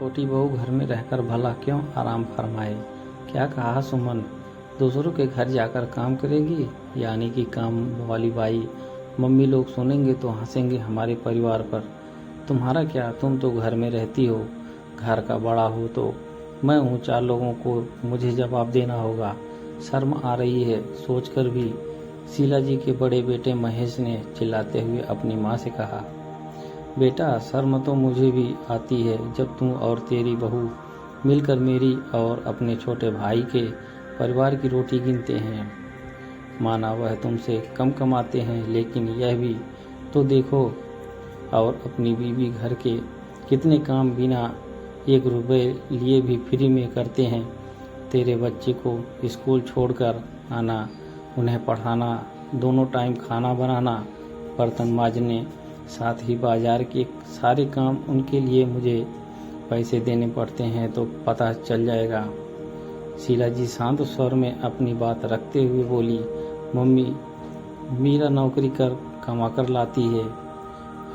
छोटी बहू घर में रहकर भला क्यों आराम फरमाए। क्या कहा सुमन, दूसरों के घर जाकर काम करेगी, यानी कि काम वाली बाई। मम्मी लोग सुनेंगे तो हंसेंगे हमारे परिवार पर। तुम्हारा क्या, तुम तो घर में रहती हो, घर का बड़ा हो तो मैं हूँ, 4 लोगों को मुझे जवाब देना होगा। शर्म आ रही है सोचकर भी, शीला जी के बड़े बेटे महेश ने चिल्लाते हुए अपनी माँ से कहा। बेटा, शर्म तो मुझे भी आती है जब तुम और तेरी बहू मिलकर मेरी और अपने छोटे भाई के परिवार की रोटी गिनते हैं। माना वह तुमसे कम कमाते हैं, लेकिन यह भी तो देखो, और अपनी बीवी घर के कितने काम बिना 1 रुपए लिए भी फ्री में करते हैं। तेरे बच्चे को स्कूल छोड़कर आना, उन्हें पढ़ाना, दोनों टाइम खाना बनाना, बर्तन मांजने, साथ ही बाजार के सारे काम उनके लिए मुझे पैसे देने पड़ते हैं तो पता चल जाएगा। शीला जी शांत स्वर में अपनी बात रखते हुए बोली। मम्मी, मीरा नौकरी कर कमा कर लाती है,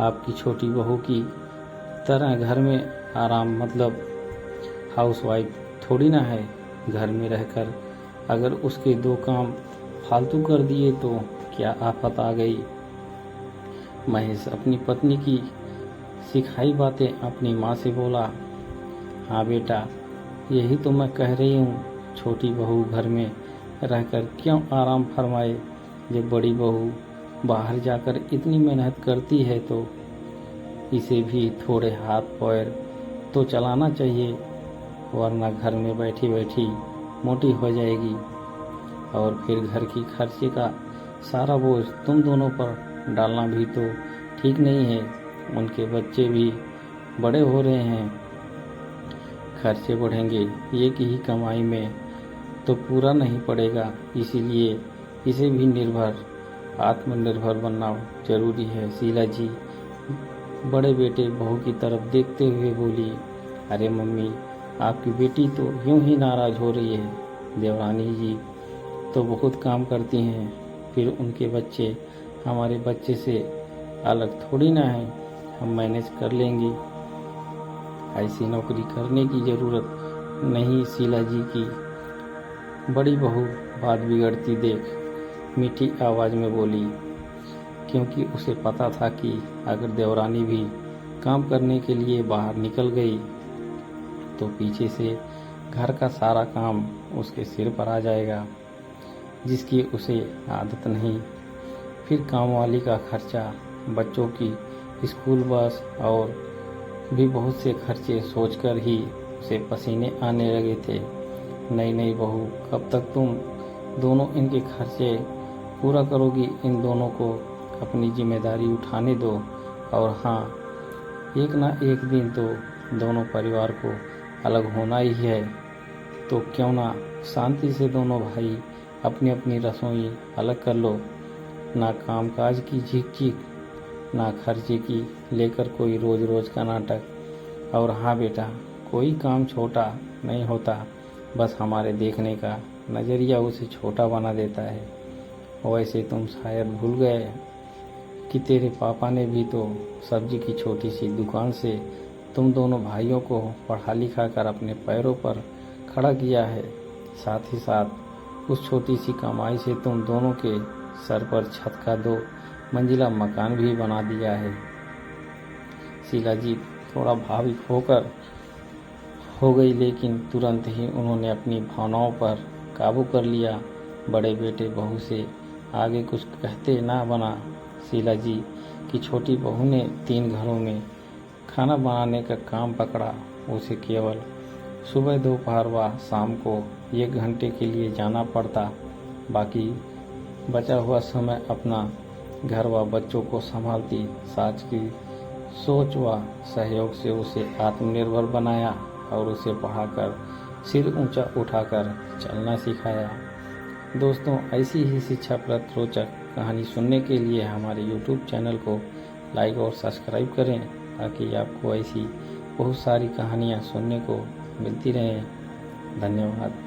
आपकी छोटी बहू की तरह घर में आराम मतलब हाउसवाइफ थोड़ी ना है। घर में रहकर अगर उसके 2 काम फालतू कर दिए तो क्या आफत आ गई। महेश अपनी पत्नी की सिखाई बातें अपनी माँ से बोला। हाँ बेटा, यही तो मैं कह रही हूँ, छोटी बहू घर में रहकर क्यों आराम फरमाए। जब बड़ी बहू बाहर जाकर इतनी मेहनत करती है तो इसे भी थोड़े हाथ पैर तो चलाना चाहिए, वरना घर में बैठी बैठी मोटी हो जाएगी और फिर घर की खर्चे का सारा बोझ तुम दोनों पर डालना भी तो ठीक नहीं है। उनके बच्चे भी बड़े हो रहे हैं, खर्चे बढ़ेंगे, एक ही कमाई में तो पूरा नहीं पड़ेगा। इसीलिए इसे भी आत्मनिर्भर बनना जरूरी है। शीला जी बड़े बेटे बहू की तरफ देखते हुए बोली। अरे मम्मी, आपकी बेटी तो यूं ही नाराज हो रही है। देवरानी जी तो बहुत काम करती हैं, फिर उनके बच्चे हमारे बच्चे से अलग थोड़ी ना है, हम मैनेज कर लेंगे। ऐसी नौकरी करने की ज़रूरत नहीं। शीला जी की बड़ी बहू बात बिगड़ती देख मीठी आवाज़ में बोली, क्योंकि उसे पता था कि अगर देवरानी भी काम करने के लिए बाहर निकल गई तो पीछे से घर का सारा काम उसके सिर पर आ जाएगा, जिसकी उसे आदत नहीं। फिर काम वाली का खर्चा, बच्चों की स्कूल बस और भी बहुत से खर्चे सोचकर ही उसे पसीने आने लगे थे। नई बहू, कब तक तुम दोनों इनके खर्चे पूरा करोगी। इन दोनों को अपनी जिम्मेदारी उठाने दो, और हाँ, एक ना एक दिन तो दोनों परिवार को अलग होना ही है। तो क्यों ना शांति से दोनों भाई अपनी अपनी रसोई अलग कर लो। ना कामकाज की झिक, ना खर्चे की लेकर कोई रोज रोज का नाटक। और हाँ बेटा, कोई काम छोटा नहीं होता, बस हमारे देखने का नज़रिया उसे छोटा बना देता है। वैसे तुम शायद भूल गए कि तेरे पापा ने भी तो सब्जी की छोटी सी दुकान से तुम दोनों भाइयों को पढ़ा लिखा कर अपने पैरों पर खड़ा किया है। साथ ही साथ उस छोटी सी कमाई से तुम दोनों के सर पर छत का 2 मंजिला मकान भी बना दिया है। शीला जी थोड़ा भावुक होकर हो गई, लेकिन तुरंत ही उन्होंने अपनी भावनाओं पर काबू कर लिया। बड़े बेटे बहू से आगे कुछ कहते ना बना। शीला जी की छोटी बहू ने 3 घरों में खाना बनाने का काम पकड़ा। उसे केवल सुबह, दोपहर व शाम को 1 घंटे के लिए जाना पड़ता। बाकी बचा हुआ समय अपना घर व बच्चों को संभालती। सास की सोच व सहयोग से उसे आत्मनिर्भर बनाया और उसे पढ़ाकर सिर ऊंचा उठाकर चलना सिखाया। दोस्तों, ऐसी ही शिक्षाप्रद रोचक कहानी सुनने के लिए हमारे YouTube चैनल को लाइक और सब्सक्राइब करें, ताकि आपको ऐसी बहुत सारी कहानियाँ सुनने को मिलती रहें। धन्यवाद।